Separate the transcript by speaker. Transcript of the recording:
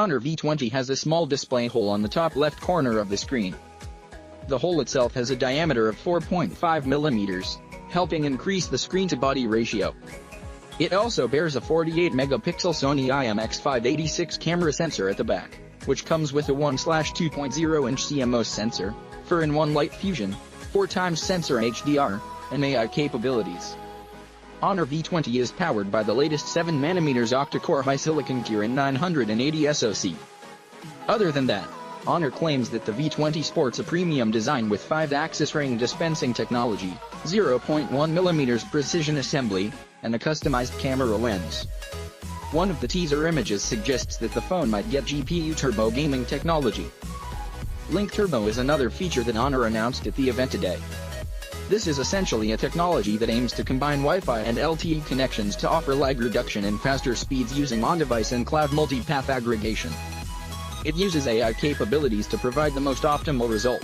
Speaker 1: Honor V20 has a small display hole on the top left corner of the screen. The hole itself has a diameter of 4.5 mm, helping increase the screen-to-body ratio. It also bears a 48-megapixel Sony IMX586 camera sensor at the back, which comes with a 1/2.0-inch CMOS sensor, for in-1 light fusion, 4x sensor HDR, and AI capabilities. Honor V20 is powered by the latest 7nm octa-core high-silicon Kirin 980 SoC. Other than that, Honor claims that the V20 sports a premium design with 5-axis ring dispensing technology, 0.1mm precision assembly, and a customized camera lens. One of the teaser images suggests that the phone might get GPU turbo gaming technology. Link Turbo is another feature that Honor announced at the event today. This is essentially a technology that aims to combine Wi-Fi and LTE connections to offer lag reduction and faster speeds using on-device and cloud multipath aggregation. It uses AI capabilities to provide the most optimal result.